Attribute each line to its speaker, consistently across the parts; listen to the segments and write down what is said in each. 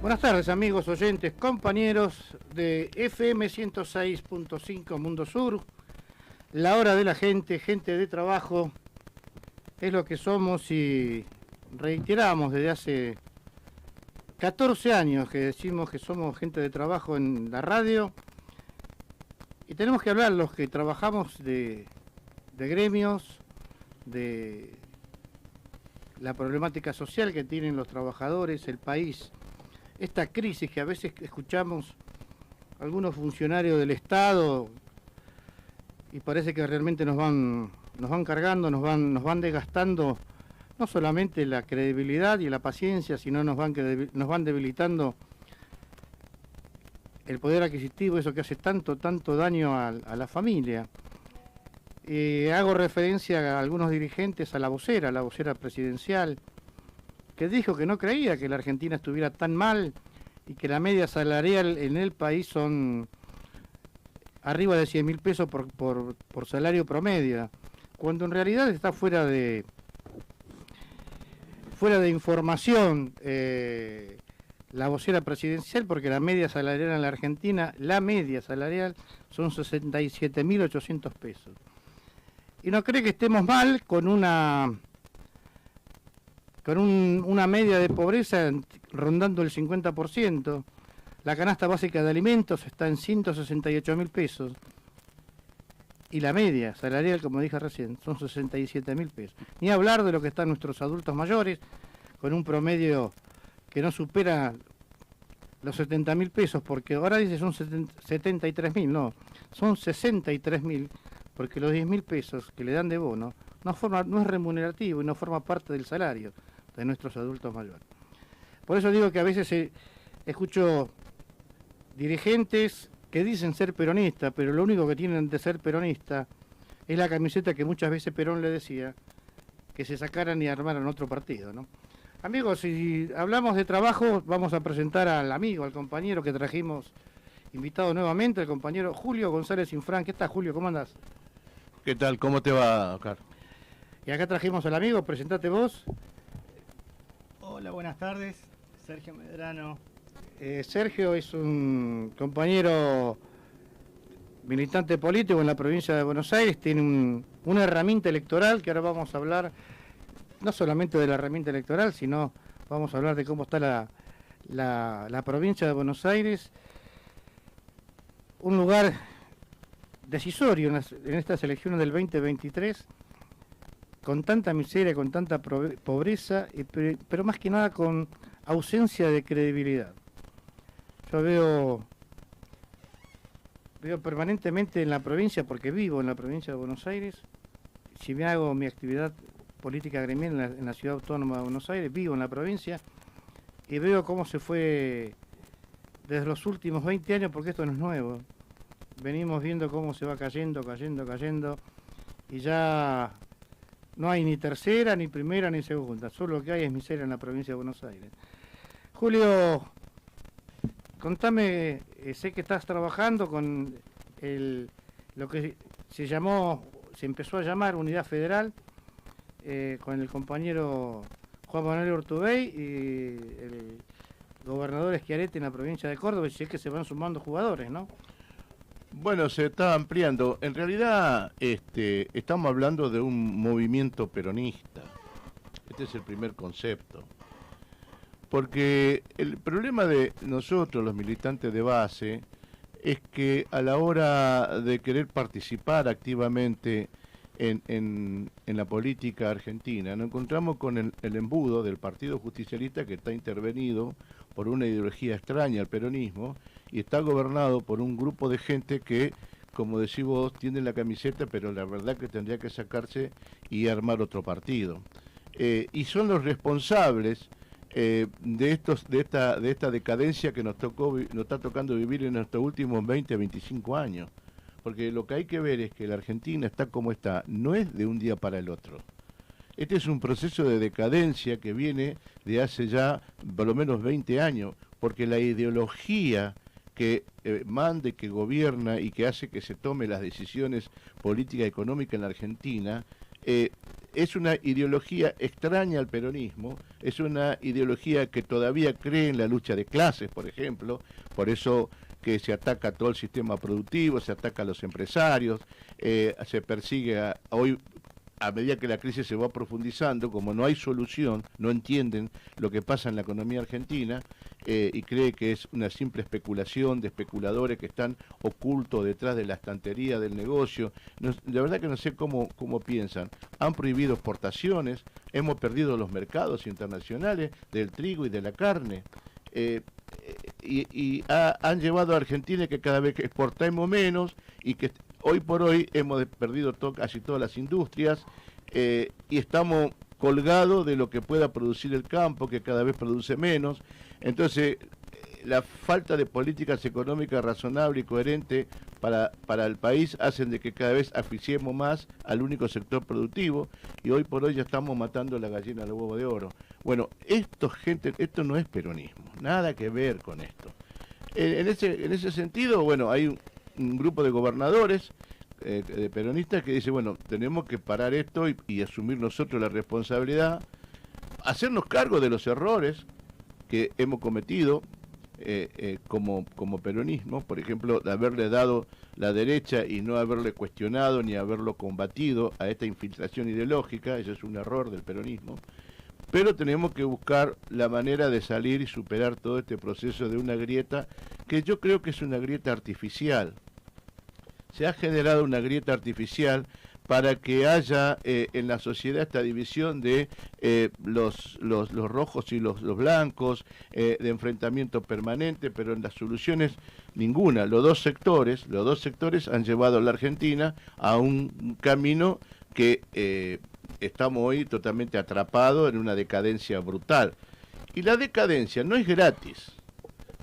Speaker 1: Buenas tardes, amigos, oyentes, compañeros de FM 106.5 Mundo Sur. La hora de la gente, gente de trabajo, es lo que somos y reiteramos desde hace 14 años que decimos que somos gente de trabajo en la radio. Y tenemos que hablar los que trabajamos de gremios, de la problemática social que tienen los trabajadores, el país. Esta crisis que a veces escuchamos algunos funcionarios del Estado y parece que realmente nos van cargando, nos van desgastando no solamente la credibilidad y la paciencia, sino nos van debilitando el poder adquisitivo, eso que hace tanto daño a la familia. Hago referencia a algunos dirigentes, a la vocera presidencial, que dijo que no creía que la Argentina estuviera tan mal y que la media salarial en el país son arriba de 100.000 pesos por salario promedio, cuando en realidad está fuera de información la vocera presidencial, porque la media salarial en la Argentina, son 67.800 pesos. Y no cree que estemos mal con una media de pobreza rondando el 50%. La canasta básica de alimentos está en 168.000 pesos. Y la media salarial, como dije recién, son 67.000 pesos. Ni hablar de lo que están nuestros adultos mayores, con un promedio que no supera los 70.000 pesos, porque ahora dice son 73.000, no, son 63.000, porque los 10.000 pesos que le dan de bono no es remunerativo y no forma parte del salario de nuestros adultos mayores. Por eso digo que a veces escucho dirigentes que dicen ser peronistas, pero lo único que tienen de ser peronista es la camiseta que muchas veces Perón le decía que se sacaran y armaran otro partido, ¿no? Amigos, si hablamos de trabajo, vamos a presentar al amigo, al compañero que trajimos invitado nuevamente, el compañero Julio González Infran. ¿Qué tal, Julio? ¿Cómo andás?
Speaker 2: ¿Qué tal? ¿Cómo te va, Oscar?
Speaker 1: Y acá trajimos al amigo, presentate vos.
Speaker 3: Hola, buenas tardes, Sergio Medrano.
Speaker 1: Sergio es un compañero militante político en la provincia de Buenos Aires, tiene una herramienta electoral que ahora vamos a hablar, no solamente de la herramienta electoral, sino vamos a hablar de cómo está la provincia de Buenos Aires, un lugar decisorio en estas elecciones del 2023, con tanta miseria, con tanta pobreza, pero más que nada con ausencia de credibilidad. Yo veo permanentemente en la provincia, porque vivo en la provincia de Buenos Aires, si me hago mi actividad política gremial en la ciudad autónoma de Buenos Aires, vivo en la provincia, y veo cómo se fue desde los últimos 20 años, porque esto no es nuevo. Venimos viendo cómo se va cayendo, y ya no hay ni tercera, ni primera, ni segunda. Solo lo que hay es miseria en la provincia de Buenos Aires. Julio, contame, sé que estás trabajando con lo que se empezó a llamar Unidad Federal, con el compañero Juan Manuel Urtubey y el gobernador Schiaretti en la provincia de Córdoba, y sé que se van sumando jugadores, ¿no?
Speaker 2: Bueno, se está ampliando. En realidad, estamos hablando de un movimiento peronista. Este es el primer concepto. Porque el problema de nosotros, los militantes de base, es que a la hora de querer participar activamente en la política argentina, nos encontramos con el embudo del Partido Justicialista, que está intervenido por una ideología extraña al peronismo y está gobernado por un grupo de gente que, como decís vos, tiene la camiseta, pero la verdad que tendría que sacarse y armar otro partido. Y son los responsables de esta decadencia que nos está tocando vivir en estos últimos 20, 25 años. Porque lo que hay que ver es que la Argentina está como está, no es de un día para el otro. Este es un proceso de decadencia que viene de hace ya por lo menos 20 años, porque la ideología que manda, que gobierna y que hace que se tome las decisiones políticas y económicas en la Argentina, es una ideología extraña al peronismo, es una ideología que todavía cree en la lucha de clases, por ejemplo, por eso que se ataca todo el sistema productivo, se ataca a los empresarios, se persigue hoy, a medida que la crisis se va profundizando, como no hay solución, no entienden lo que pasa en la economía argentina y cree que es una simple especulación de especuladores que están ocultos detrás de la estantería del negocio. La verdad que no sé cómo piensan. Han prohibido exportaciones, hemos perdido los mercados internacionales del trigo y de la carne. Han llevado a Argentina que cada vez que exportamos menos y que hoy por hoy hemos perdido casi todas las industrias y estamos colgados de lo que pueda producir el campo, que cada vez produce menos. Entonces, la falta de políticas económicas razonables y coherentes para el país hacen de que cada vez asfixiemos más al único sector productivo y hoy por hoy ya estamos matando la gallina al huevo de oro. Bueno, esto no es peronismo, nada que ver con esto. En ese sentido, bueno, hay un grupo de gobernadores de peronistas que dice, bueno, tenemos que parar esto y asumir nosotros la responsabilidad, hacernos cargo de los errores que hemos cometido como peronismo, por ejemplo, de haberle dado la derecha y no haberle cuestionado ni haberlo combatido a esta infiltración ideológica. Eso es un error del peronismo. Pero tenemos que buscar la manera de salir y superar todo este proceso de una grieta que yo creo que es una grieta artificial. Se ha generado una grieta artificial para que haya en la sociedad esta división de los rojos y los blancos, de enfrentamiento permanente, pero en las soluciones ninguna. Los dos sectores han llevado a la Argentina a un camino que estamos hoy totalmente atrapados en una decadencia brutal. Y la decadencia no es gratis,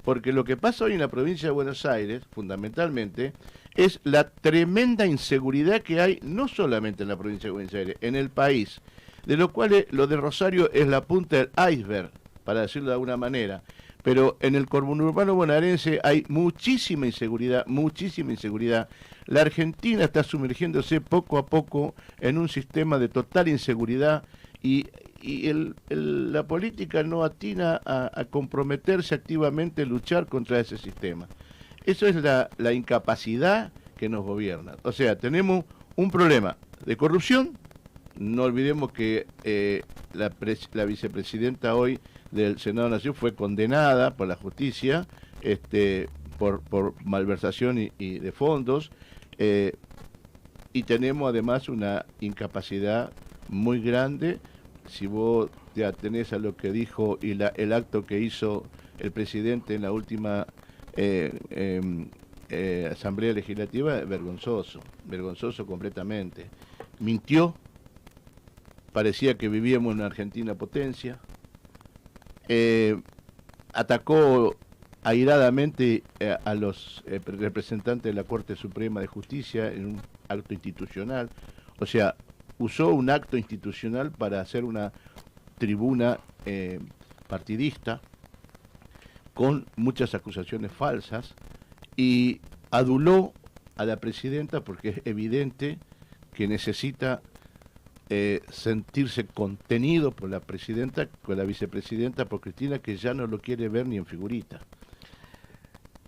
Speaker 2: porque lo que pasa hoy en la provincia de Buenos Aires, fundamentalmente, es la tremenda inseguridad que hay, no solamente en la provincia de Buenos Aires, en el país, de lo cual lo de Rosario es la punta del iceberg, para decirlo de alguna manera. Pero en el conurbano bonaerense hay muchísima inseguridad, muchísima inseguridad. La Argentina está sumergiéndose poco a poco en un sistema de total inseguridad y la política no atina a comprometerse activamente a luchar contra ese sistema. Eso es la incapacidad que nos gobierna. O sea, tenemos un problema de corrupción. No olvidemos que la vicepresidenta hoy del Senado Nacional fue condenada por la justicia por malversación y de fondos. Y tenemos además una incapacidad muy grande. Si vos te atenés a lo que dijo y el acto que hizo el presidente en la última Asamblea Legislativa, vergonzoso completamente. Mintió, parecía que vivíamos en una Argentina potencia, atacó airadamente a los representantes de la Corte Suprema de Justicia en un acto institucional, o sea, usó un acto institucional para hacer una tribuna partidista con muchas acusaciones falsas y aduló a la presidenta porque es evidente que necesita sentirse contenido por la presidenta, con la vicepresidenta, por Cristina, que ya no lo quiere ver ni en figurita.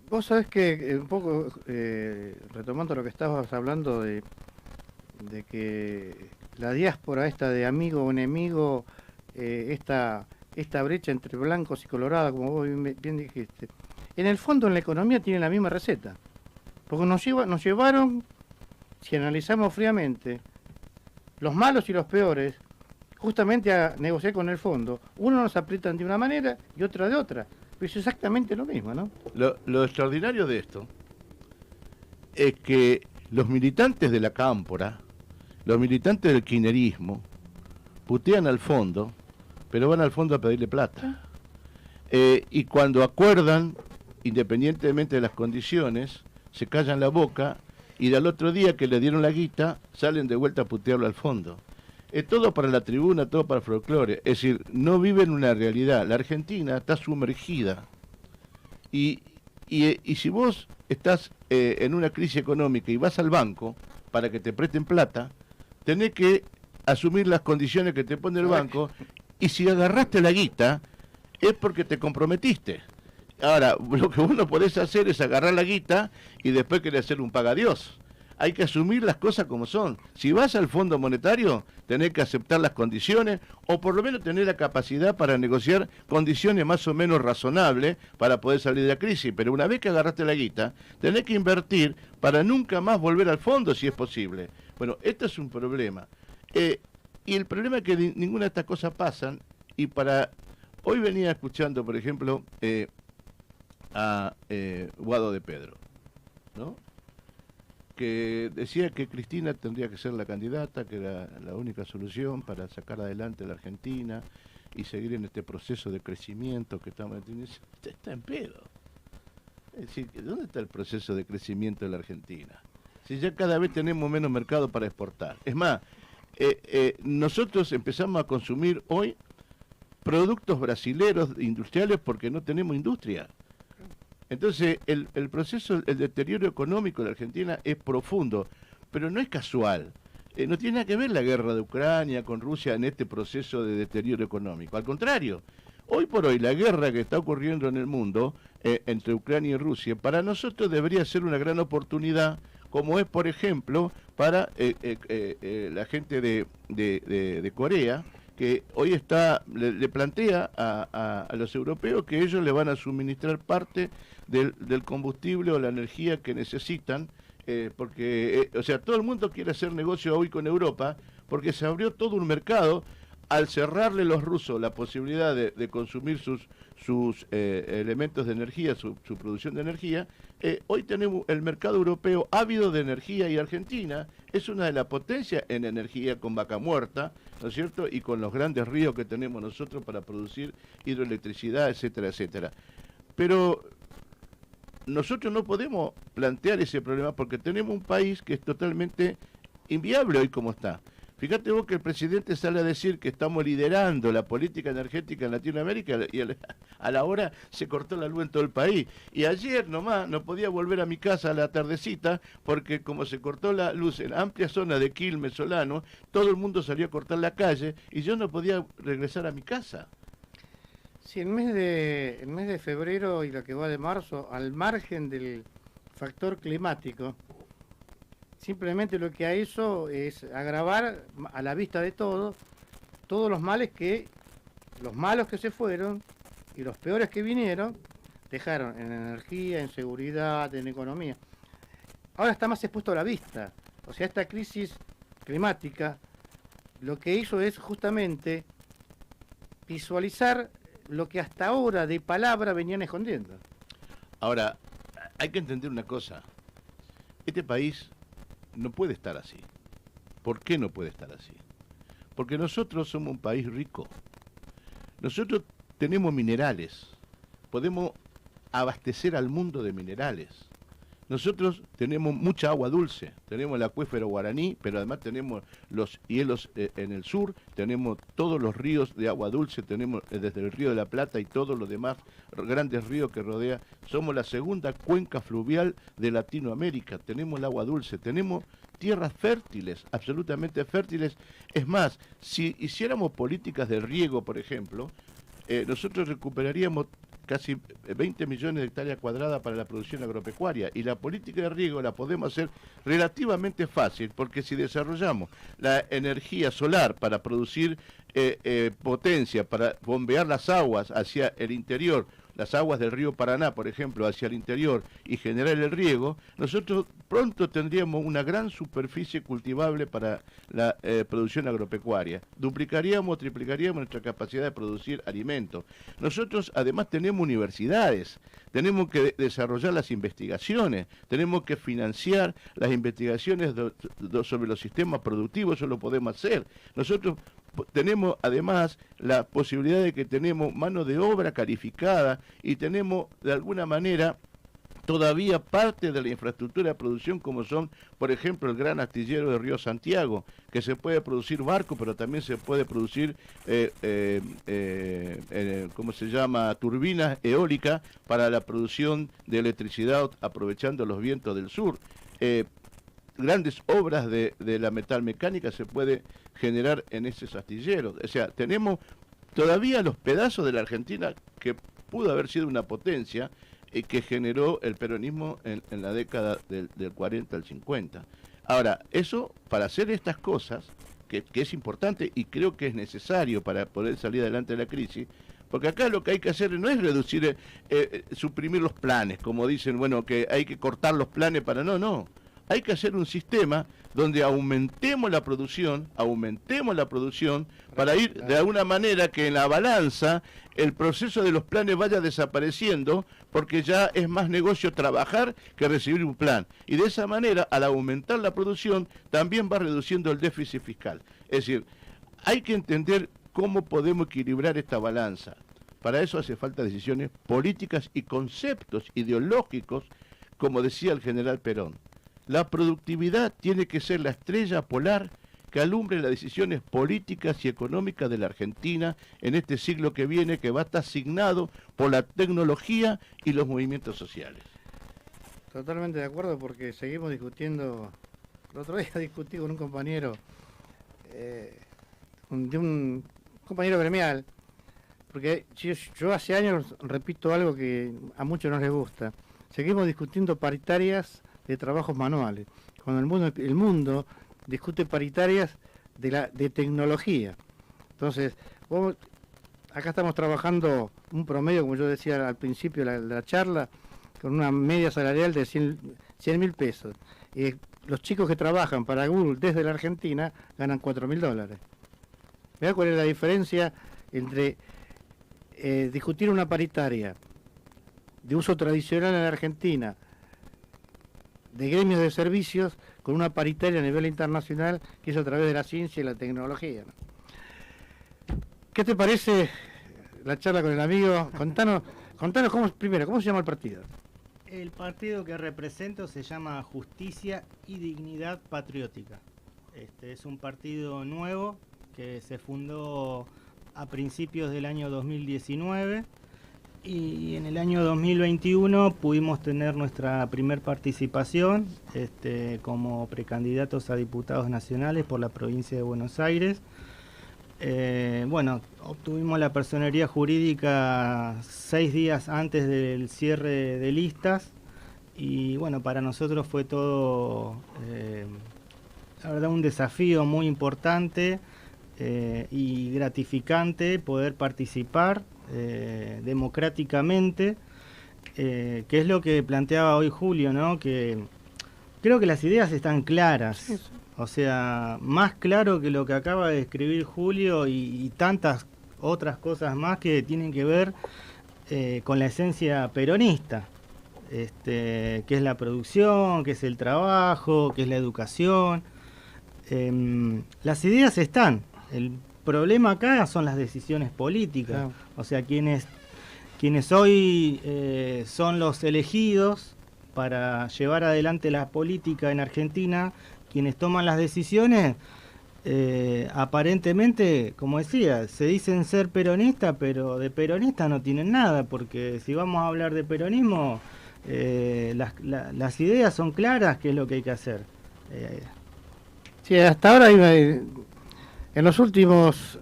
Speaker 1: Vos sabés que un poco retomando lo que estabas hablando de que la diáspora esta de amigo o enemigo, esta brecha entre blancos y colorados, como vos bien dijiste, en el fondo en la economía tiene la misma receta, porque nos llevaron, si analizamos fríamente, los malos y los peores, justamente a negociar con el fondo. Uno nos aprietan de una manera y otra de otra, pero es exactamente lo mismo, ¿no?
Speaker 2: Lo extraordinario de esto es que los militantes de la cámpora, los militantes del kirchnerismo, putean al fondo, pero van al fondo a pedirle plata. Y cuando acuerdan, independientemente de las condiciones, se callan la boca y al otro día que le dieron la guita, salen de vuelta a putearlo al fondo. Es todo para la tribuna, todo para el folclore. Es decir, no viven una realidad. La Argentina está sumergida. Y si vos estás en una crisis económica y vas al banco para que te presten plata, tenés que asumir las condiciones que te pone el banco, y si agarraste la guita, es porque te comprometiste. Ahora, lo que vos no podés hacer es agarrar la guita y después querer hacer un pagadiós. Hay que asumir las cosas como son. Si vas al Fondo Monetario, tenés que aceptar las condiciones, o por lo menos tener la capacidad para negociar condiciones más o menos razonables para poder salir de la crisis. Pero una vez que agarraste la guita, tenés que invertir para nunca más volver al fondo, si es posible. Bueno, esto es un problema. Y el problema es que ninguna de estas cosas pasan, y hoy venía escuchando, por ejemplo, a Guado de Pedro, ¿no?, que decía que Cristina tendría que ser la candidata, que era la única solución para sacar adelante la Argentina y seguir en este proceso de crecimiento que estamos teniendo. Está en pedo. Es decir, ¿dónde está el proceso de crecimiento de la Argentina? Si ya cada vez tenemos menos mercado para exportar. Es más, nosotros empezamos a consumir hoy productos brasileros industriales porque no tenemos industria. Entonces, el proceso, el deterioro económico de la Argentina es profundo, pero no es casual. No tiene nada que ver la guerra de Ucrania con Rusia en este proceso de deterioro económico. Al contrario, hoy por hoy la guerra que está ocurriendo en el mundo entre Ucrania y Rusia, para nosotros debería ser una gran oportunidad, como es, por ejemplo, para la gente de Corea, que hoy le plantea a los europeos que ellos le van a suministrar parte del combustible o la energía que necesitan, porque, o sea, todo el mundo quiere hacer negocio hoy con Europa, porque se abrió todo un mercado al cerrarle los rusos la posibilidad de consumir sus elementos de energía, su producción de energía. Hoy tenemos el mercado europeo ávido de energía, y Argentina es una de las potencias en energía con Vaca Muerta, ¿no es cierto?, y con los grandes ríos que tenemos nosotros para producir hidroelectricidad, etcétera, etcétera. Pero nosotros no podemos plantear ese problema porque tenemos un país que es totalmente inviable hoy como está. Fíjate vos que el presidente sale a decir que estamos liderando la política energética en Latinoamérica, y a la hora se cortó la luz en todo el país. Y ayer nomás no podía volver a mi casa a la tardecita porque como se cortó la luz en amplia zona de Quilmes, Solano, todo el mundo salió a cortar la calle y yo no podía regresar a mi casa.
Speaker 1: Sí, el mes de febrero y lo que va de marzo, al margen del factor climático, simplemente lo que ha hecho es agravar a la vista de todos los malos que se fueron y los peores que vinieron, dejaron en energía, en seguridad, en economía. Ahora está más expuesto a la vista. O sea, esta crisis climática lo que hizo es justamente visualizar lo que hasta ahora de palabra venían escondiendo.
Speaker 2: Ahora, hay que entender una cosa. Este país no puede estar así. ¿Por qué no puede estar así? Porque nosotros somos un país rico. Nosotros tenemos minerales. Podemos abastecer al mundo de minerales. Nosotros tenemos mucha agua dulce, tenemos el acuífero Guaraní, pero además tenemos los hielos en el sur, tenemos todos los ríos de agua dulce, tenemos desde el río de la Plata y todos los demás grandes ríos que rodea. Somos la segunda cuenca fluvial de Latinoamérica, tenemos el agua dulce, tenemos tierras fértiles, absolutamente fértiles. Es más, si hiciéramos políticas de riego, por ejemplo, nosotros recuperaríamos casi 20 millones de hectáreas cuadradas para la producción agropecuaria, y la política de riego la podemos hacer relativamente fácil, porque si desarrollamos la energía solar para producir potencia, para bombear las aguas hacia el interior, las aguas del río Paraná, por ejemplo, hacia el interior, y generar el riego, nosotros pronto tendríamos una gran superficie cultivable para la producción agropecuaria. Duplicaríamos, triplicaríamos nuestra capacidad de producir alimentos. Nosotros además tenemos universidades, tenemos que desarrollar las investigaciones, tenemos que financiar las investigaciones sobre los sistemas productivos, eso lo podemos hacer. Nosotros tenemos además la posibilidad de que tenemos mano de obra calificada y tenemos de alguna manera todavía parte de la infraestructura de producción, como son, por ejemplo, el gran astillero de Río Santiago, que se puede producir barco, pero también se puede producir, ¿cómo se llama?, turbinas eólicas para la producción de electricidad aprovechando los vientos del sur. grandes obras de la metalmecánica se puede generar en ese astillero. O sea, tenemos todavía los pedazos de la Argentina que pudo haber sido una potencia y que generó el peronismo en la década del 40 al 50. Ahora, eso, para hacer estas cosas, que es importante y creo que es necesario para poder salir adelante de la crisis, porque acá lo que hay que hacer no es reducir, suprimir los planes, como dicen, bueno, que hay que cortar los planes para... No. Hay que hacer un sistema donde aumentemos la producción para ir de alguna manera que en la balanza el proceso de los planes vaya desapareciendo, porque ya es más negocio trabajar que recibir un plan. Y de esa manera, al aumentar la producción, también va reduciendo el déficit fiscal. Es decir, hay que entender cómo podemos equilibrar esta balanza. Para eso hace falta decisiones políticas y conceptos ideológicos, como decía el general Perón. La productividad tiene que ser la estrella polar que alumbre las decisiones políticas y económicas de la Argentina en este siglo que viene, que va a estar asignado por la tecnología y los movimientos sociales.
Speaker 1: Totalmente de acuerdo, porque seguimos discutiendo. El otro día discutí con un compañero, de un compañero gremial, porque yo hace años repito algo que a muchos no les gusta. Seguimos discutiendo paritarias de trabajos manuales, cuando el mundo discute paritarias de tecnología. Entonces, acá estamos trabajando un promedio, como yo decía al principio de la charla, con una media salarial de 100.000 pesos. Y los chicos que trabajan para Google desde la Argentina ganan $4.000. Mirá cuál es la diferencia entre discutir una paritaria de uso tradicional en la Argentina, de gremios de servicios, con una paritaria a nivel internacional que es a través de la ciencia y la tecnología, ¿no? ¿Qué te parece la charla con el amigo? Contanos ¿cómo se llama el partido?
Speaker 3: El partido que represento se llama Justicia y Dignidad Patriótica. Es un partido nuevo que se fundó a principios del año 2019. Y en el año 2021 pudimos tener nuestra primer participación como precandidatos a diputados nacionales por la provincia de Buenos Aires. Obtuvimos la personería jurídica 6 días antes del cierre de listas y bueno, para nosotros fue todo, la verdad, un desafío muy importante y gratificante poder participar democráticamente, que es lo que planteaba hoy Julio, ¿no? Que creo que las ideas están claras, sí. O sea, más claro que lo que acaba de escribir Julio y tantas otras cosas más que tienen que ver con la esencia peronista, que es la producción, que es el trabajo, que es la educación. Las ideas están. El problema acá son las decisiones políticas. Claro. O sea, quienes hoy son los elegidos para llevar adelante la política en Argentina, quienes toman las decisiones, aparentemente, como decía, se dicen ser peronistas, pero de peronista no tienen nada, porque si vamos a hablar de peronismo, las ideas son claras, qué es lo que hay que hacer.
Speaker 1: Sí, hasta ahora en los últimos,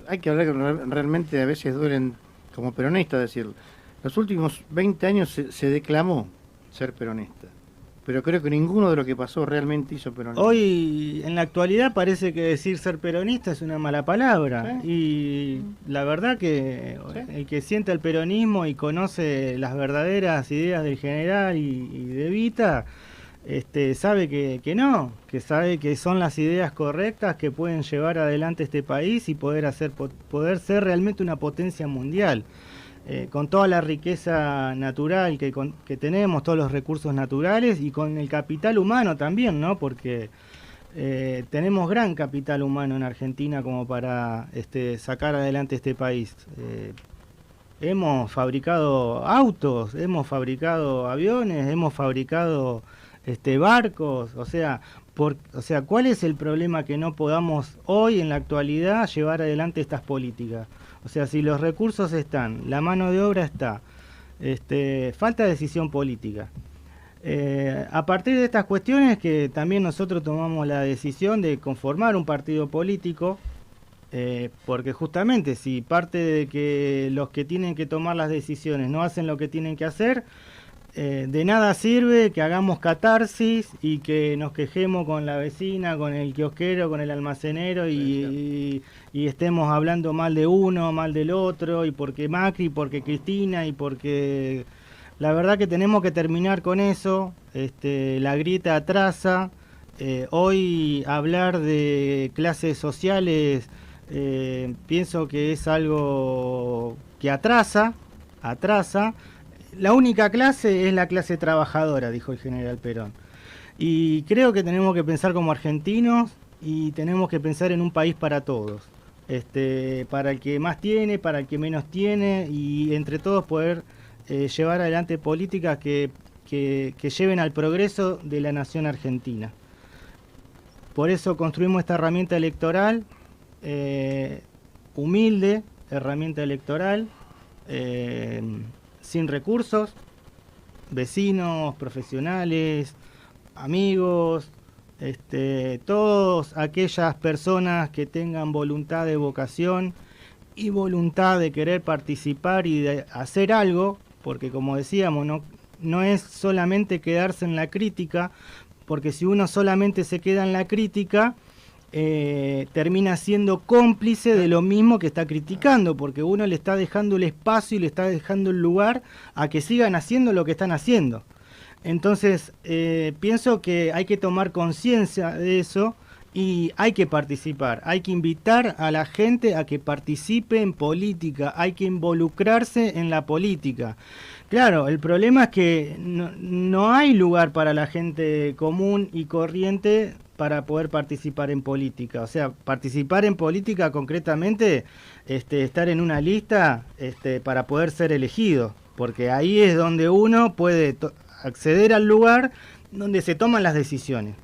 Speaker 1: hay que hablar que realmente a veces duelen como peronista decirlo. Los últimos 20 años se declamó ser peronista, pero creo que ninguno de lo que pasó realmente hizo peronismo.
Speaker 3: Hoy, en la actualidad, parece que decir ser peronista es una mala palabra. ¿Sí? Y la verdad que ¿sí? El que siente el peronismo y conoce las verdaderas ideas del general y de Evita, sabe que no, que sabe que son las ideas correctas que pueden llevar adelante este país y poder ser realmente una potencia mundial. Con toda la riqueza natural que tenemos, todos los recursos naturales y con el capital humano también, ¿no? Porque tenemos gran capital humano en Argentina como para sacar adelante este país. Hemos fabricado autos, hemos fabricado aviones, hemos fabricado barcos, o sea, ¿cuál es el problema que no podamos hoy en la actualidad llevar adelante estas políticas? O sea, si los recursos están, la mano de obra está, falta decisión política. A partir de estas cuestiones que también nosotros tomamos la decisión de conformar un partido político, porque justamente si parte de que los que tienen que tomar las decisiones no hacen lo que tienen que hacer, de nada sirve que hagamos catarsis y que nos quejemos con la vecina, con el kiosquero, con el almacenero y estemos hablando mal de uno, mal del otro, y porque Macri, porque Cristina, y porque... La verdad que tenemos que terminar con eso. La grieta atrasa. Hoy hablar de clases sociales pienso que es algo que atrasa. La única clase es la clase trabajadora, dijo el general Perón. Y creo que tenemos que pensar como argentinos y tenemos que pensar en un país para todos. Para el que más tiene, para el que menos tiene, y entre todos poder llevar adelante políticas que lleven al progreso de la nación argentina. Por eso construimos esta herramienta electoral, humilde, herramienta electoral, sin recursos, vecinos, profesionales, amigos, todas aquellas personas que tengan voluntad de vocación y voluntad de querer participar y de hacer algo, porque como decíamos, no es solamente quedarse en la crítica, porque si uno solamente se queda en la crítica, termina siendo cómplice de lo mismo que está criticando, porque uno le está dejando el espacio y le está dejando el lugar a que sigan haciendo lo que están haciendo. Entonces, pienso que hay que tomar conciencia de eso y hay que participar, hay que invitar a la gente a que participe en política, hay que involucrarse en la política. Claro, el problema es que no hay lugar para la gente común y corriente para poder participar en política. O sea, participar en política concretamente, estar en una lista para poder ser elegido, porque ahí es donde uno puede acceder al lugar donde se toman las decisiones.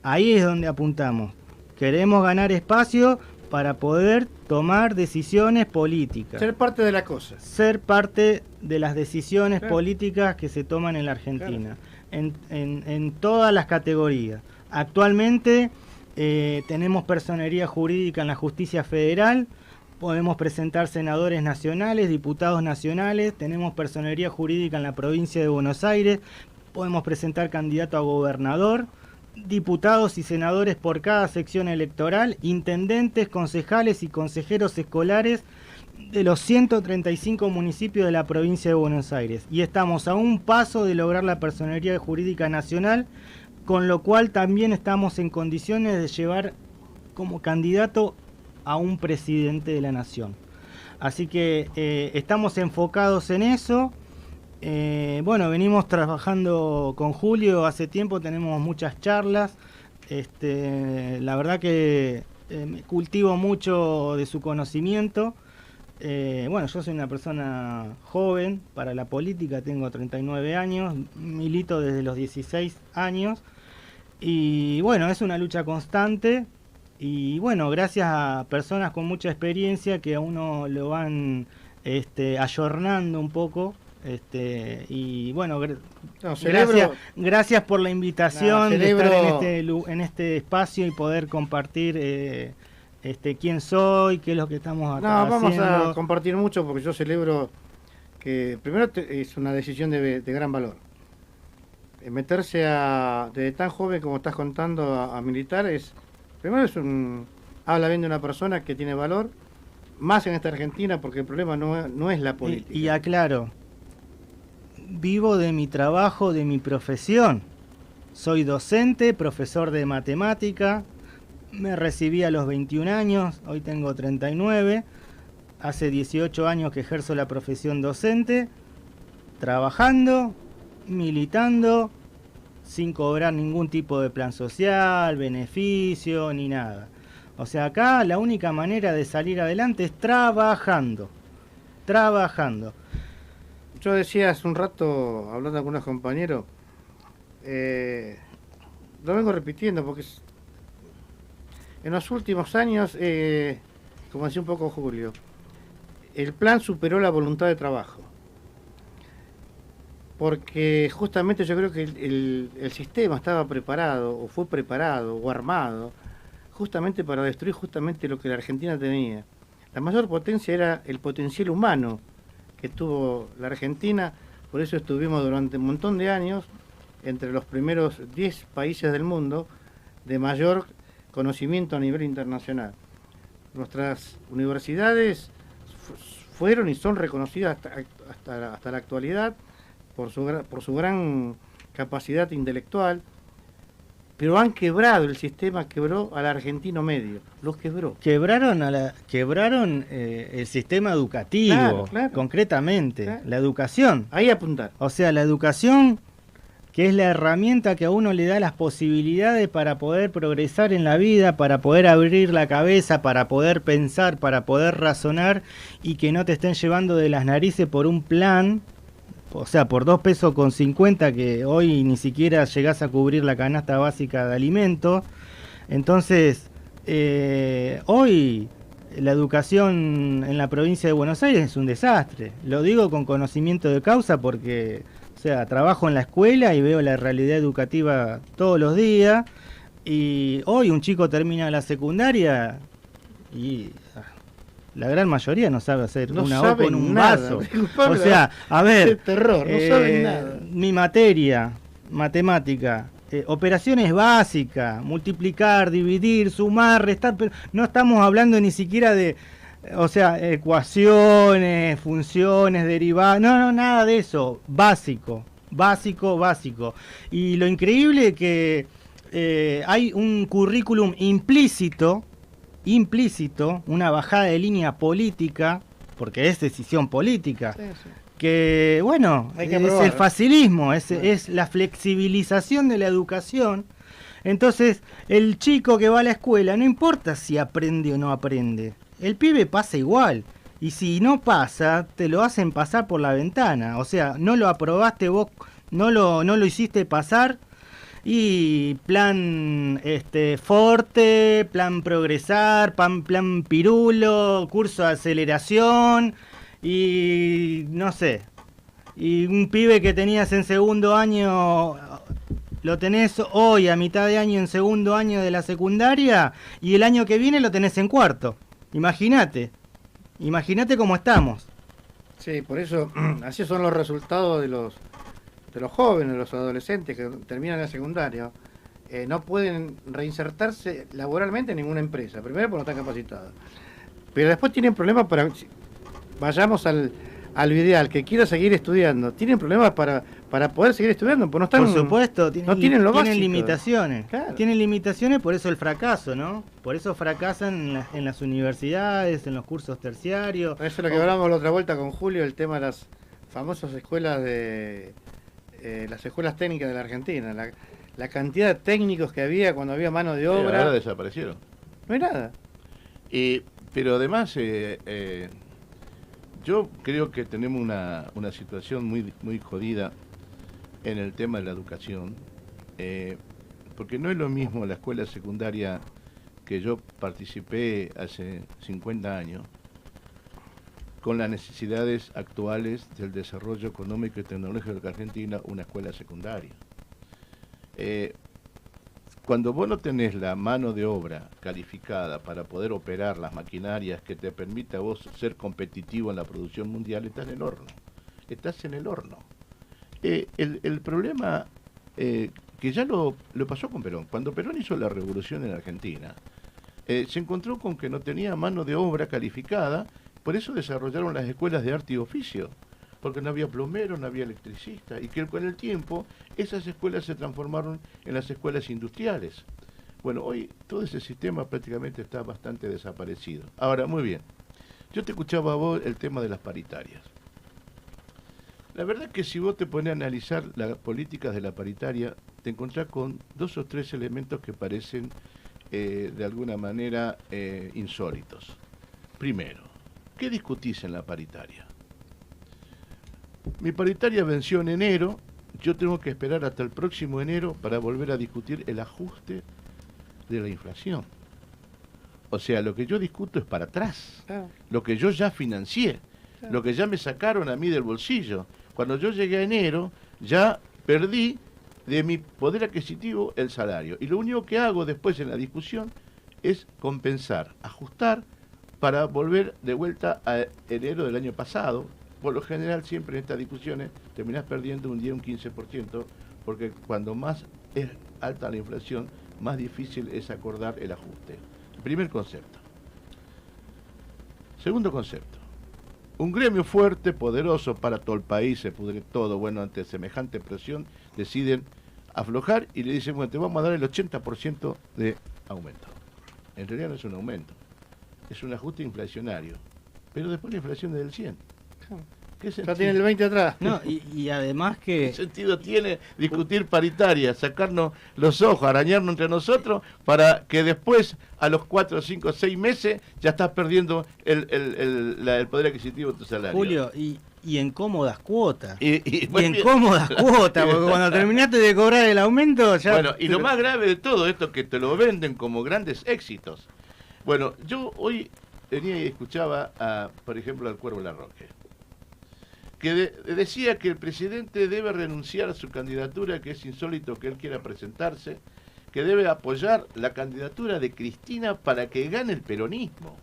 Speaker 3: Ahí es donde apuntamos. Queremos ganar espacio para poder tomar decisiones políticas.
Speaker 1: Ser parte de la cosa.
Speaker 3: Ser parte de las decisiones políticas que se toman en la Argentina. Claro. En todas las categorías. Actualmente tenemos personería jurídica en la justicia federal. Podemos presentar senadores nacionales, diputados nacionales. Tenemos personería jurídica en la provincia de Buenos Aires. Podemos presentar candidato a gobernador. Diputados y senadores por cada sección electoral, intendentes, concejales y consejeros escolares de los 135 municipios de la provincia de Buenos Aires. Y estamos a un paso de lograr la personería jurídica nacional, con lo cual también estamos en condiciones de llevar como candidato a un presidente de la nación. Así que estamos enfocados en eso. Venimos trabajando con Julio hace tiempo, tenemos muchas charlas. La verdad que cultivo mucho de su conocimiento. Yo soy una persona joven para la política, tengo 39 años, milito desde los 16 años. Y es una lucha constante. Y gracias a personas con mucha experiencia que a uno lo van ayornando un poco. Gracias por la invitación de estar en este espacio y poder compartir quién soy, qué es lo que estamos haciendo.
Speaker 1: Vamos a compartir mucho porque yo celebro que primero es una decisión de gran valor. Meterse desde tan joven como estás contando a militar habla bien de una persona que tiene valor, más en esta Argentina, porque el problema no es la política.
Speaker 3: Y aclaro, vivo de mi trabajo, de mi profesión. Soy docente, profesor de matemática. Me recibí a los 21 años, hoy tengo 39. Hace 18 años que ejerzo la profesión docente, trabajando, militando, sin cobrar ningún tipo de plan social, beneficio, ni nada. O sea, acá la única manera de salir adelante es trabajando.
Speaker 1: Yo decía hace un rato, hablando con algunos compañeros, lo vengo repitiendo porque en los últimos años, como decía un poco Julio, el plan superó la voluntad de trabajo. porque justamente yo creo que el sistema estaba preparado, o fue preparado, o armado, justamente para destruir justamente lo que la Argentina tenía. La mayor potencia era el potencial humano que tuvo la Argentina, por eso estuvimos durante un montón de años entre los primeros 10 países del mundo de mayor conocimiento a nivel internacional. Nuestras universidades fueron y son reconocidas hasta la actualidad por su gran capacidad intelectual, pero han quebrado el sistema, quebró al argentino medio, los quebró.
Speaker 3: Quebraron el sistema educativo,
Speaker 1: claro,
Speaker 3: concretamente,
Speaker 1: claro.
Speaker 3: la educación.
Speaker 1: Ahí apuntar.
Speaker 3: O sea, la educación, que es la herramienta que a uno le da las posibilidades para poder progresar en la vida, para poder abrir la cabeza, para poder pensar, para poder razonar, y que no te estén llevando de las narices por un plan, o sea, por 2,50 pesos, que hoy ni siquiera llegás a cubrir la canasta básica de alimentos. Entonces, hoy la educación en la provincia de Buenos Aires es un desastre. Lo digo con conocimiento de causa porque, o sea, trabajo en la escuela y veo la realidad educativa todos los días. Y hoy un chico termina la secundaria y la gran mayoría no sabe hacer
Speaker 1: No
Speaker 3: una O
Speaker 1: saben
Speaker 3: con un
Speaker 1: nada.
Speaker 3: vaso. O sea, a ver,
Speaker 1: Qué terror, no saben nada.
Speaker 3: mi materia, matemática, operaciones básicas, multiplicar, dividir, sumar, restar, pero no estamos hablando ni siquiera de, o sea, ecuaciones, funciones, derivadas, no, nada de eso, básico. Y lo increíble es que hay un currículum implícito, una bajada de línea política, porque es decisión política,
Speaker 1: Sí, sí.
Speaker 3: que bueno,
Speaker 1: Hay que
Speaker 3: es
Speaker 1: aprobar.
Speaker 3: el facilismo, es la flexibilización de la educación. Entonces, el chico que va a la escuela, no importa si aprende o no aprende, el pibe pasa igual. Y si no pasa, te lo hacen pasar por la ventana. O sea, no lo aprobaste vos, no lo hiciste pasar. Y plan Forte, plan Progresar, plan Pirulo, curso de aceleración y no sé. Y un pibe que tenías en segundo año, lo tenés hoy a mitad de año en segundo año de la secundaria y el año que viene lo tenés en cuarto. Imagínate cómo estamos.
Speaker 1: Sí, por eso, así son los resultados de los jóvenes, los adolescentes que terminan la secundaria. No pueden reinsertarse laboralmente en ninguna empresa. Primero porque no están capacitados. Pero después tienen problemas para... Vayamos al ideal, que quiera seguir estudiando. Tienen problemas para poder seguir estudiando, porque no están...
Speaker 3: Por supuesto,
Speaker 1: no tienen lo básico.
Speaker 3: Tienen limitaciones.
Speaker 1: Claro.
Speaker 3: Tienen limitaciones, por eso el fracaso, ¿no? Por eso fracasan en las universidades, en los cursos terciarios.
Speaker 1: Eso es lo que hablamos la otra vuelta con Julio, el tema de las famosas escuelas las escuelas técnicas de la Argentina, la cantidad de técnicos que había cuando había mano de obra.
Speaker 2: Ahora desaparecieron.
Speaker 1: No hay nada.
Speaker 2: Pero además, yo creo que tenemos una situación muy jodida en el tema de la educación, porque no es lo mismo la escuela secundaria que yo participé hace 50 años, con las necesidades actuales del desarrollo económico y tecnológico de la Argentina, una escuela secundaria. Cuando vos no tenés la mano de obra calificada para poder operar las maquinarias que te permita a vos ser competitivo en la producción mundial, estás en el horno. Estás en el horno. El problema que ya lo pasó con Perón. Cuando Perón hizo la revolución en Argentina, se encontró con que no tenía mano de obra calificada. Por eso desarrollaron las escuelas de arte y oficio, porque no había plomero, no había electricista, y que con el tiempo esas escuelas se transformaron en las escuelas industriales. Bueno, hoy todo ese sistema prácticamente está bastante desaparecido. Ahora, muy bien, yo te escuchaba a vos el tema de las paritarias. La verdad que si vos te pones a analizar las políticas de la paritaria, te encontrás con 2 o 3 elementos que parecen de alguna manera insólitos. Primero, ¿qué discutís en la paritaria? Mi paritaria venció en enero, yo tengo que esperar hasta el próximo enero para volver a discutir el ajuste de la inflación. O sea, lo que yo discuto es para atrás,
Speaker 1: Claro.
Speaker 2: lo que yo ya financié,
Speaker 1: Claro.
Speaker 2: lo que ya me sacaron a mí del bolsillo. Cuando yo llegué a enero, ya perdí de mi poder adquisitivo el salario. Y lo único que hago después en la discusión es compensar, ajustar para volver de vuelta a enero del año pasado. Por lo general siempre en estas discusiones terminás perdiendo un 10, un 15%, porque cuando más es alta la inflación, más difícil es acordar el ajuste. Primer concepto. Segundo concepto. Un gremio fuerte, poderoso para todo el país, se pudre todo, bueno, ante semejante presión, deciden aflojar y le dicen, bueno, te vamos a dar el 80% de aumento. En realidad no es un aumento, es un ajuste inflacionario, pero después la inflación es del 100. ¿Qué
Speaker 1: ya tiene el 20 atrás.
Speaker 3: No, y además que...
Speaker 2: ¿Qué sentido tiene discutir paritaria, sacarnos los ojos, arañarnos entre nosotros, para que después, a los 4, 5, 6 meses, ya estás perdiendo el poder adquisitivo de tu salario?
Speaker 3: Julio, y en cómodas cuotas.
Speaker 2: Y
Speaker 3: en cómodas cuotas, porque cuando terminaste de cobrar el aumento ya...
Speaker 2: Bueno, y lo más grave de todo esto, que te lo venden como grandes éxitos. Bueno, yo hoy venía y escuchaba, por ejemplo, al Cuervo Larroque, que decía que el presidente debe renunciar a su candidatura, que es insólito que él quiera presentarse, que debe apoyar la candidatura de Cristina para que gane el peronismo.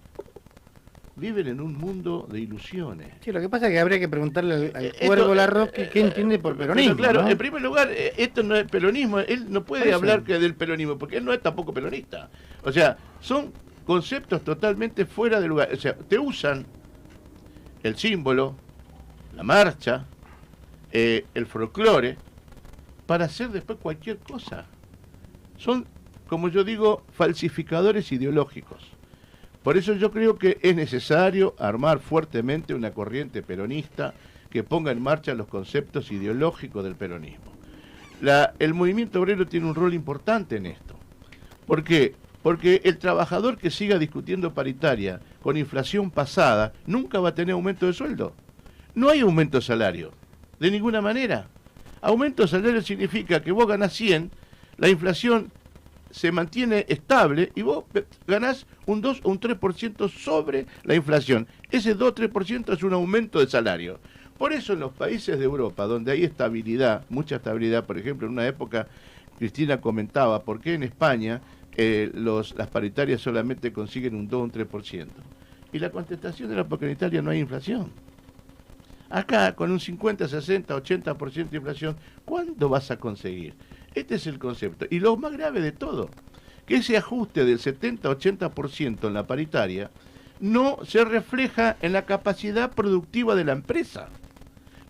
Speaker 2: Viven en un mundo de ilusiones.
Speaker 1: Sí, lo que pasa es que habría que preguntarle al Cuervo Larroque qué entiende por peronismo.
Speaker 2: Pero claro,
Speaker 1: ¿no?
Speaker 2: en primer lugar, esto no es peronismo, él no puede hablar del peronismo, porque él no es tampoco peronista. O sea, son conceptos totalmente fuera de lugar. O sea, te usan el símbolo, la marcha, el folclore, para hacer después cualquier cosa. Son, como yo digo, falsificadores ideológicos. Por eso yo creo que es necesario armar fuertemente una corriente peronista que ponga en marcha los conceptos ideológicos del peronismo. El movimiento obrero tiene un rol importante en esto. ¿Por qué? Porque el trabajador que siga discutiendo paritaria con inflación pasada nunca va a tener aumento de sueldo. No hay aumento de salario, de ninguna manera. Aumento de salario significa que vos ganás 100, la inflación se mantiene estable y vos ganás un 2 o un 3% sobre la inflación. Ese 2-3% es un aumento de salario. Por eso en los países de Europa, donde hay estabilidad, mucha estabilidad, por ejemplo, en una época Cristina comentaba por qué en España las paritarias solamente consiguen un 2 o un 3%. Y la contestación era porque en Italia no hay inflación. Acá, con un 50, 60, 80% de inflación, ¿cuándo vas a conseguir? Este es el concepto. Y lo más grave de todo, que ese ajuste del 70-80% en la paritaria no se refleja en la capacidad productiva de la empresa.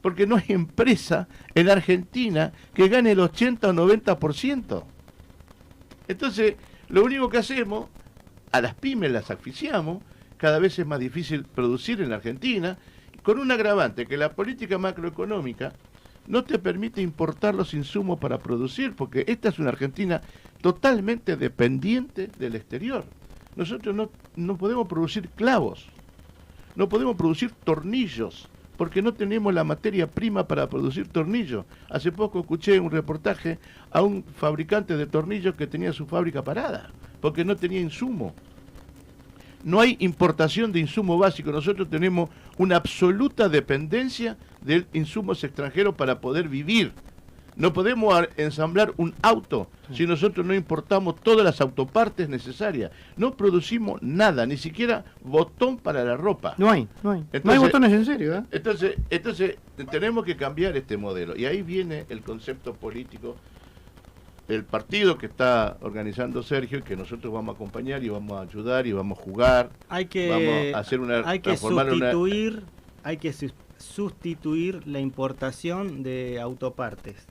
Speaker 2: Porque no hay empresa en Argentina que gane el 80 o 90%. Entonces, lo único que hacemos, a las pymes las asfixiamos, cada vez es más difícil producir en la Argentina, con un agravante, que la política macroeconómica no te permite importar los insumos para producir, porque esta es una Argentina totalmente dependiente del exterior. Nosotros no podemos producir clavos, no podemos producir tornillos, porque no tenemos la materia prima para producir tornillos. Hace poco escuché un reportaje a un fabricante de tornillos que tenía su fábrica parada, porque no tenía insumo. No hay importación de insumo básico. Nosotros tenemos una absoluta dependencia de insumos extranjeros para poder vivir. No podemos ensamblar un auto si nosotros no importamos todas las autopartes necesarias. No producimos nada, ni siquiera botón para la ropa.
Speaker 1: No hay.
Speaker 2: Entonces,
Speaker 1: no hay botones en serio, ¿eh?
Speaker 2: Entonces tenemos que cambiar este modelo. Y ahí viene el concepto político del partido que está organizando Sergio y que nosotros vamos a acompañar y vamos a ayudar y vamos a jugar.
Speaker 3: Hay que sustituir la importación de autopartes.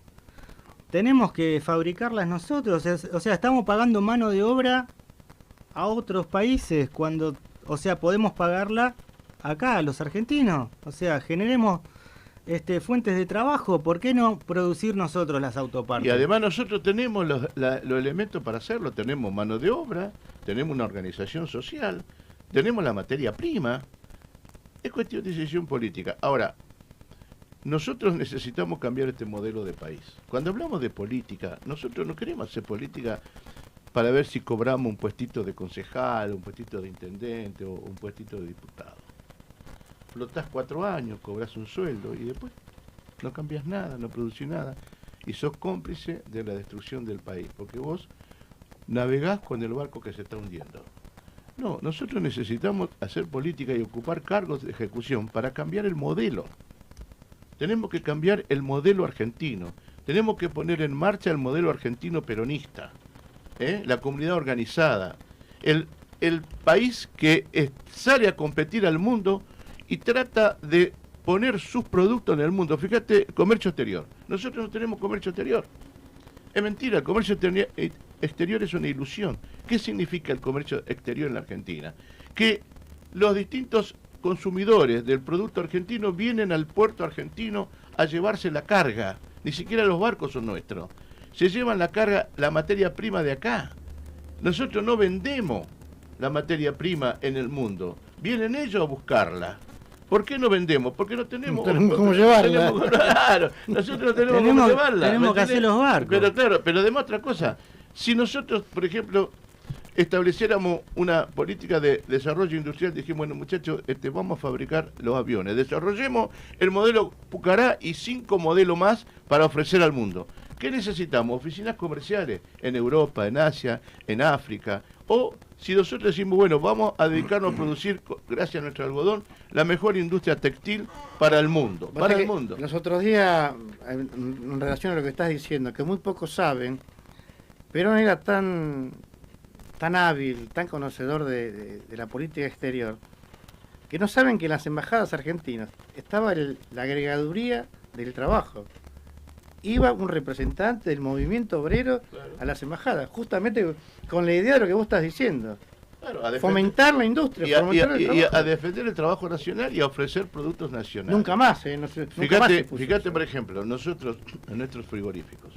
Speaker 3: Tenemos que fabricarlas nosotros, o sea, estamos pagando mano de obra a otros países cuando, o sea, podemos pagarla acá, los argentinos. O sea, generemos fuentes de trabajo. ¿Por qué no producir nosotros las autopartes?
Speaker 2: Y además nosotros tenemos los elementos para hacerlo. Tenemos mano de obra, tenemos una organización social, tenemos la materia prima. Es cuestión de decisión política. Ahora, nosotros necesitamos cambiar este modelo de país. Cuando hablamos de política, nosotros no queremos hacer política para ver si cobramos un puestito de concejal, un puestito de intendente o un puestito de diputado. Flotás 4 años, cobras un sueldo y después no cambias nada, no producís nada, y sos cómplice de la destrucción del país, porque vos navegás con el barco que se está hundiendo. No, nosotros necesitamos hacer política y ocupar cargos de ejecución para cambiar el modelo. Tenemos que cambiar el modelo argentino, tenemos que poner en marcha el modelo argentino peronista, la comunidad organizada, el país que sale a competir al mundo y trata de poner sus productos en el mundo. Fíjate, comercio exterior. Nosotros no tenemos comercio exterior. Es mentira, el comercio exterior es una ilusión. ¿Qué significa el comercio exterior en la Argentina? Que los distintos consumidores del producto argentino vienen al puerto argentino a llevarse la carga. Ni siquiera los barcos son nuestros. Se llevan la carga, la materia prima de acá. Nosotros no vendemos la materia prima en el mundo. Vienen ellos a buscarla. ¿Por qué no vendemos? Porque no tenemos
Speaker 1: cómo llevarla.
Speaker 2: Claro, nosotros no tenemos cómo llevarla.
Speaker 3: Tenemos que hacer los barcos.
Speaker 2: Pero claro, pero además otra cosa. Si nosotros, por ejemplo, estableciéramos una política de desarrollo industrial, dijimos, bueno, muchachos, vamos a fabricar los aviones. Desarrollemos el modelo Pucará y 5 modelos más para ofrecer al mundo. ¿Qué necesitamos? Oficinas comerciales en Europa, en Asia, en África. O si nosotros decimos, bueno, vamos a dedicarnos a producir, gracias a nuestro algodón, la mejor industria textil para el mundo. Para el mundo.
Speaker 1: Los otros días, en relación a lo que estás diciendo, que muy pocos saben, Perón era tan hábil, tan conocedor de la política exterior, que no saben que en las embajadas argentinas estaba la agregaduría del trabajo. Iba un representante del movimiento obrero a las embajadas, justamente con la idea de lo que vos estás diciendo.
Speaker 2: Claro, a
Speaker 1: fomentar la industria,
Speaker 2: y a defender el trabajo nacional y a ofrecer productos nacionales.
Speaker 1: Nunca más,
Speaker 2: Fíjate, por ejemplo, nosotros, en nuestros frigoríficos.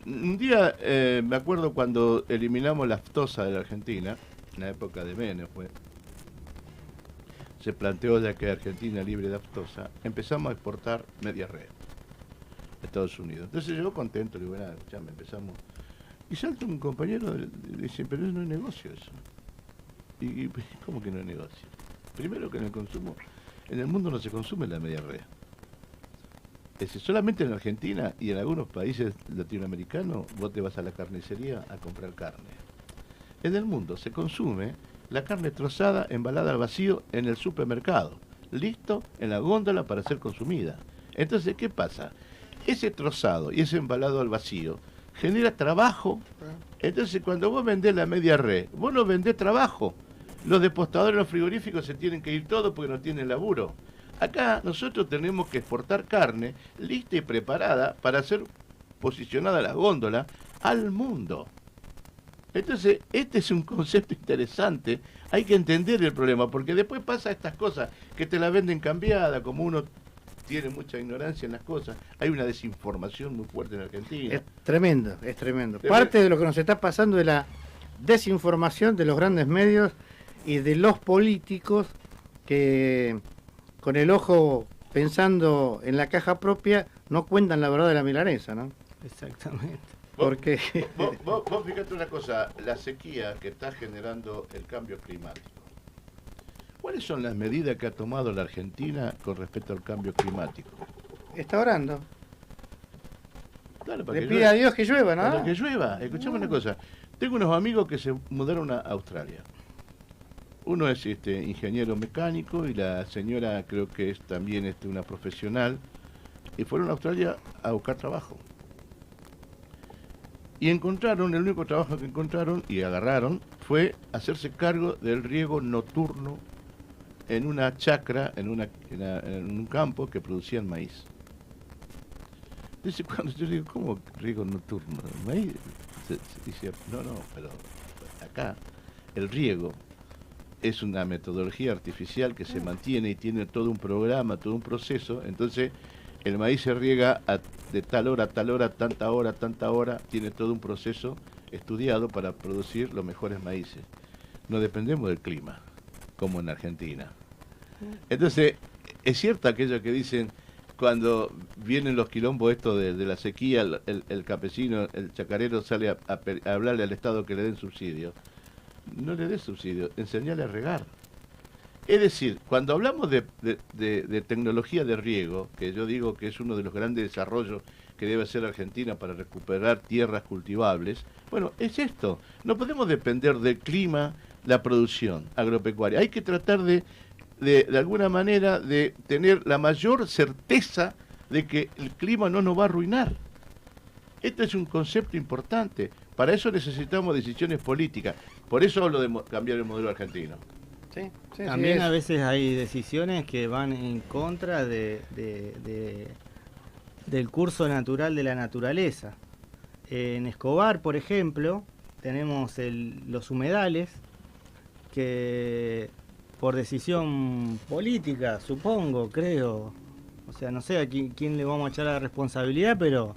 Speaker 2: Un día, me acuerdo cuando eliminamos la aftosa de la Argentina, en la época de Menem se planteó ya que Argentina libre de aftosa, empezamos a exportar media red a Estados Unidos. Entonces yo contento, le digo, bueno, ya me empezamos. Y salta un compañero, le dice, pero no es negocio eso. Y ¿cómo que no es negocio? Primero que en el consumo, en el mundo no se consume la media red. Es decir, solamente en Argentina y en algunos países latinoamericanos vos te vas a la carnicería a comprar carne. En el mundo se consume la carne trozada, embalada al vacío en el supermercado, listo en la góndola para ser consumida. Entonces, ¿qué pasa? Ese trozado y ese embalado al vacío genera trabajo. Entonces, cuando vos vendés la media red, vos no vendés trabajo. Los depostadores, los frigoríficos se tienen que ir todos porque no tienen laburo. Acá nosotros tenemos que exportar carne lista y preparada para ser posicionada a la góndola al mundo. Entonces, este es un concepto interesante, hay que entender el problema, porque después pasa estas cosas, que te la venden cambiada, como uno tiene mucha ignorancia en las cosas, hay una desinformación muy fuerte en Argentina.
Speaker 1: Es tremendo, es tremendo. Parte de lo que nos está pasando es la desinformación de los grandes medios y de los políticos que, con el ojo pensando en la caja propia, no cuentan la verdad de la milanesa, ¿no?
Speaker 3: Exactamente.
Speaker 1: Porque
Speaker 2: vos fíjate una cosa, la sequía que está generando el cambio climático. ¿Cuáles son las medidas que ha tomado la Argentina con respecto al cambio climático?
Speaker 1: está orando.
Speaker 2: Claro, para
Speaker 1: Le
Speaker 2: que
Speaker 1: pide a Dios que llueva, ¿no?
Speaker 2: Para que llueva. Escuchame una cosa. Tengo unos amigos que se mudaron a Australia. Uno es ingeniero mecánico y la señora creo que es también una profesional. Y fueron a Australia a buscar trabajo. Y encontraron, el único trabajo que encontraron y agarraron fue hacerse cargo del riego nocturno en una chacra, en un campo que producían maíz. Dice, cuando yo digo, ¿cómo riego nocturno? ¿Maíz? Dice, no, pero acá el riego es una metodología artificial que se mantiene y tiene todo un programa, todo un proceso. Entonces el maíz se riega de tal hora a tal hora, tanta hora, tiene todo un proceso estudiado para producir los mejores maíces. No dependemos del clima, como en Argentina. Entonces, es cierto aquello que dicen, cuando vienen los quilombos estos de la sequía, el campesino, el chacarero sale a hablarle al Estado que le den subsidio. No le des subsidio, enseñale a regar. Es decir, cuando hablamos de tecnología de riego, que yo digo que es uno de los grandes desarrollos que debe hacer Argentina para recuperar tierras cultivables, bueno, es esto. No podemos depender del clima, la producción agropecuaria. Hay que tratar de alguna manera de tener la mayor certeza de que el clima no nos va a arruinar. Este es un concepto importante. Para eso necesitamos decisiones políticas. Por eso hablo de cambiar el modelo argentino.
Speaker 1: Sí, sí,
Speaker 3: También
Speaker 1: sí,
Speaker 3: a veces hay decisiones que van en contra del curso natural de la naturaleza. En Escobar, por ejemplo, tenemos los humedales que por decisión política, supongo, creo, o sea, no sé a quién le vamos a echar la responsabilidad, pero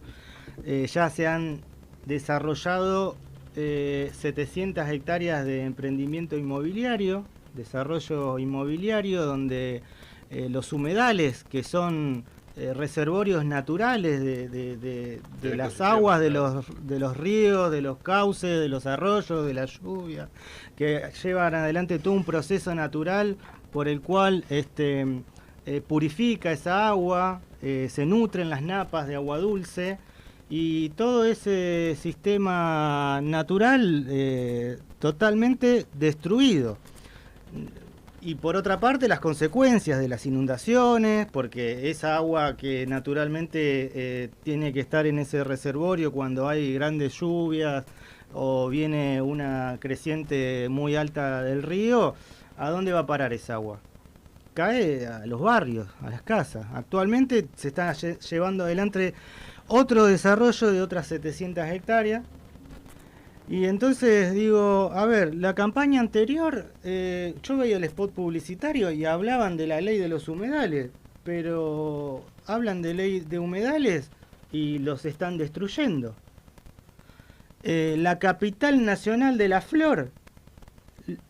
Speaker 3: ya se han desarrollado 700 hectáreas de emprendimiento inmobiliario, desarrollo inmobiliario, donde los humedales, que son reservorios naturales de las aguas de los ríos, de los cauces, de los arroyos, de la lluvia, que llevan adelante todo un proceso natural por el cual purifica esa agua, se nutren las napas de agua dulce, y todo ese sistema natural totalmente destruido. Y por otra parte, las consecuencias de las inundaciones, porque esa agua que naturalmente tiene que estar en ese reservorio cuando hay grandes lluvias o viene una creciente muy alta del río, ¿a dónde va a parar esa agua? Cae a los barrios, a las casas. Actualmente se está llevando adelante otro desarrollo de otras 700 hectáreas. Y entonces digo, a ver, la campaña anterior, yo veía el spot publicitario y hablaban de la ley de los humedales, pero hablan de ley de humedales y los están destruyendo. La capital nacional de la flor,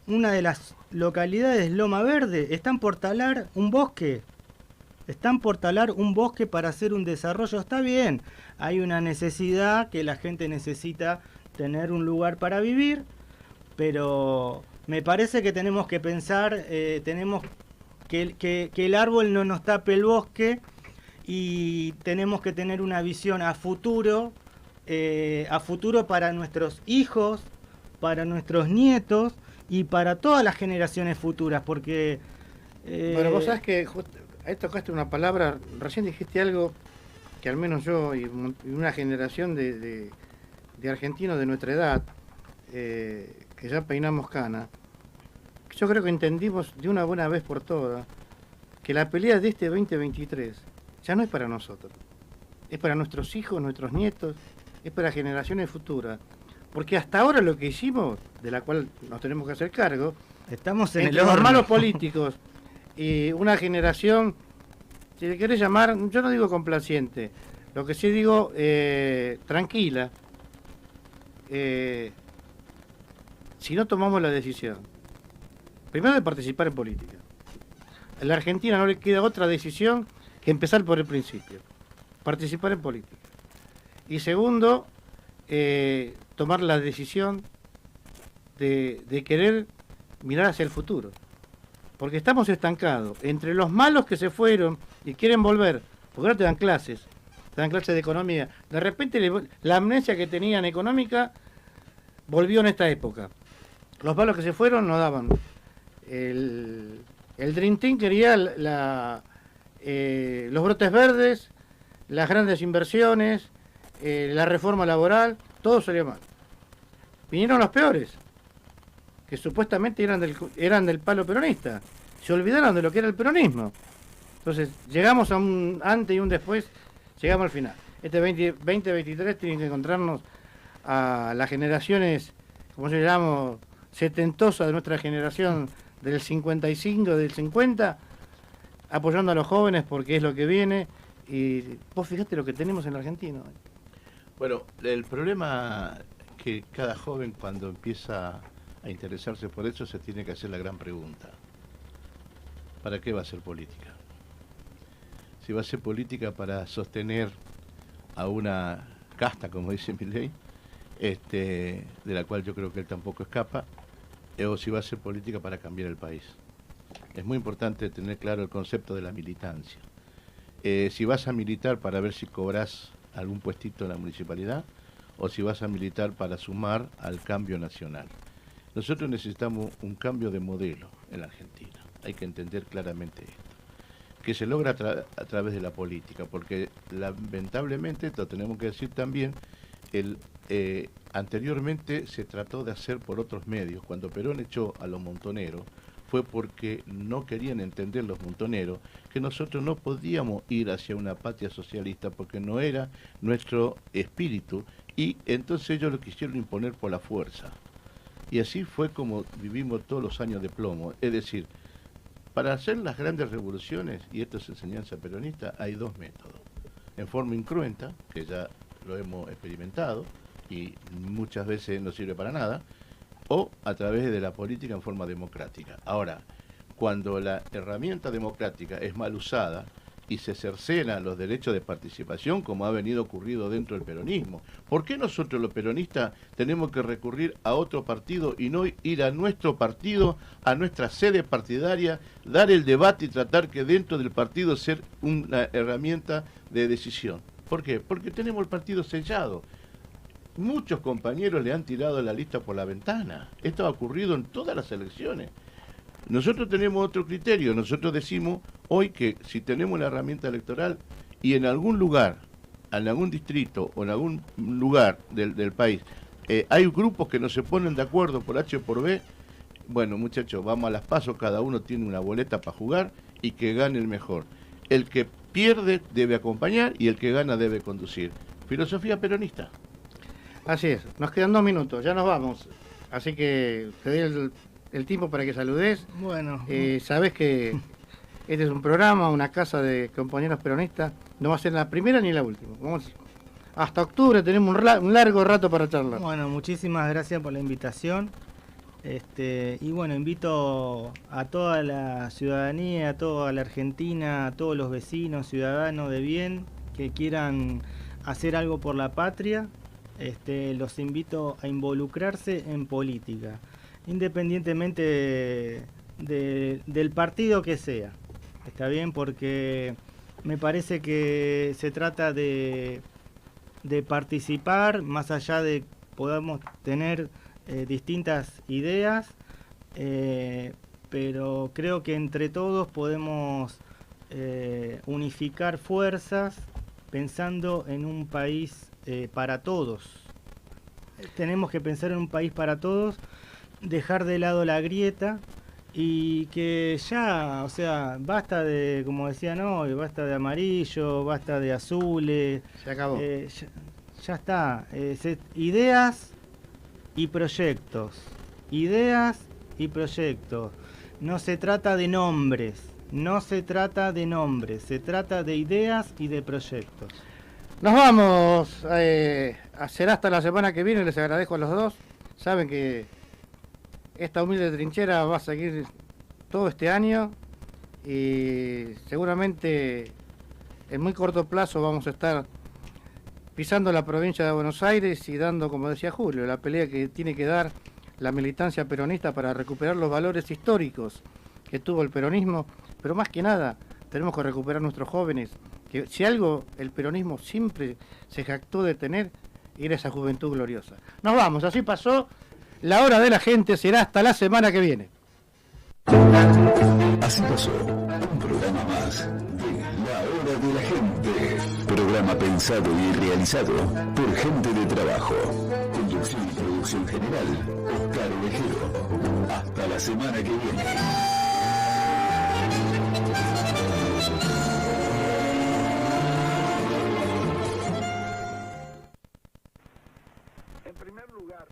Speaker 3: una de las localidades, Loma Verde, están por talar un bosque. Están por talar un bosque para hacer un desarrollo. Está bien, hay una necesidad que la gente necesita tener un lugar para vivir, pero me parece que tenemos que pensar, tenemos que el árbol no nos tape el bosque, y tenemos que tener una visión a futuro para nuestros hijos, para nuestros nietos y para todas las generaciones futuras, porque...
Speaker 1: Bueno, vos sabés que ahí tocaste una palabra, recién dijiste algo que al menos yo y una generación de argentinos de nuestra edad, que ya peinamos cana, yo creo que entendimos de una buena vez por todas que la pelea de este 2023 ya no es para nosotros, es para nuestros hijos, nuestros nietos, es para generaciones futuras, porque hasta ahora lo que hicimos, de la cual nos tenemos que hacer cargo,
Speaker 3: estamos en
Speaker 1: entre los malos políticos y una generación, si le querés llamar, yo no digo complaciente, lo que sí digo tranquila. Si no tomamos la decisión, primero de participar en política, a la Argentina no le queda otra decisión que empezar por el principio, participar en política. Y segundo, tomar la decisión de querer mirar hacia el futuro, porque estamos estancados entre los malos que se fueron y quieren volver, porque ahora te dan clases de economía, de repente la amnesia que tenían económica volvió en esta época. Los malos que se fueron no daban. El Dream Team quería los brotes verdes, las grandes inversiones, la reforma laboral, todo salió mal. Vinieron los peores, que supuestamente eran del palo peronista. Se olvidaron de lo que era el peronismo. Entonces, llegamos a un antes y un después, llegamos al final. Este 2023 tienen que encontrarnos a las generaciones, como se llama, setentosas de nuestra generación, del 55, del 50, apoyando a los jóvenes porque es lo que viene. Y vos fijate lo que tenemos en la Argentina.
Speaker 2: Bueno, el problema que cada joven cuando empieza a interesarse por eso se tiene que hacer la gran pregunta: ¿para qué va a ser política? Si va a ser política para sostener a una casta, como dice Milei, de la cual yo creo que él tampoco escapa, o si va a ser política para cambiar el país. es muy importante tener claro el concepto de la militancia. Si vas a militar para ver si cobras algún puestito en la municipalidad o si vas a militar para sumar al cambio nacional. Nosotros necesitamos un cambio de modelo en la Argentina. Hay que entender claramente esto, que se logra a través de la política, porque lamentablemente, esto tenemos que decir también, anteriormente se trató de hacer por otros medios. Cuando Perón echó a los montoneros, fue porque no querían entender los montoneros que nosotros no podíamos ir hacia una patria socialista porque no era nuestro espíritu, y entonces ellos lo quisieron imponer por la fuerza. Y así fue como vivimos todos los años de plomo. Es decir, para hacer las grandes revoluciones, y esto es enseñanza peronista, hay dos métodos. En forma incruenta, que ya lo hemos experimentado y muchas veces no sirve para nada, o a través de la política en forma democrática. Ahora, cuando la herramienta democrática es mal usada y se cercenan los derechos de participación, como ha venido ocurriendo dentro del peronismo, ¿por qué nosotros los peronistas tenemos que recurrir a otro partido y no ir a nuestro partido, a nuestra sede partidaria, dar el debate y tratar que dentro del partido ser una herramienta de decisión? ¿Por qué? Porque tenemos el partido sellado. Muchos compañeros le han tirado la lista por la ventana. Esto ha ocurrido en todas las elecciones. Nosotros tenemos otro criterio. Nosotros decimos hoy que si tenemos la herramienta electoral y en algún lugar, en algún distrito o en algún lugar del país, hay grupos que no se ponen de acuerdo por H o por B, bueno, muchachos, vamos a las PASO, cada uno tiene una boleta para jugar y que gane el mejor. El que pierde debe acompañar y el que gana debe conducir. Filosofía peronista.
Speaker 1: Así es, nos quedan 2 minutos, ya nos vamos. Así que te doy el tiempo para que saludes.
Speaker 3: Bueno.
Speaker 1: Sabes que este es un programa, una casa de compañeros peronistas. No va a ser la primera ni la última. Hasta octubre tenemos un largo rato para charlar.
Speaker 3: Bueno, muchísimas gracias por la invitación. Y bueno, invito a toda la ciudadanía, a toda la Argentina, a todos los vecinos, ciudadanos de bien que quieran hacer algo por la patria. Los invito a involucrarse en política, independientemente del partido que sea. Está bien, porque me parece que se trata de participar, más allá de podamos tener distintas ideas, pero creo que entre todos podemos unificar fuerzas pensando en un país para todos. Tenemos que pensar en un país para todos, dejar de lado la grieta y que ya, o sea, basta de, como decían hoy, basta de amarillo, basta de azules.
Speaker 1: Se acabó.
Speaker 3: Ya está. Ideas y proyectos. Ideas y proyectos. No se trata de nombres. No se trata de nombres. Se trata de ideas y de proyectos.
Speaker 1: Nos vamos. Será hasta la semana que viene. Les agradezco a los dos. Saben que esta humilde trinchera va a seguir todo este año y seguramente en muy corto plazo vamos a estar pisando la provincia de Buenos Aires y dando, como decía Julio, la pelea que tiene que dar la militancia peronista para recuperar los valores históricos que tuvo el peronismo, pero más que nada tenemos que recuperar nuestros jóvenes, que si algo el peronismo siempre se jactó de tener, era esa juventud gloriosa. Nos vamos, así pasó. La hora de la gente será hasta la semana que viene.
Speaker 4: Así pasó, un programa más de La Hora de la Gente. Programa pensado y realizado por gente de trabajo. Conducción y producción general, Oscar Ovejero. Hasta la semana que viene.
Speaker 5: En primer lugar,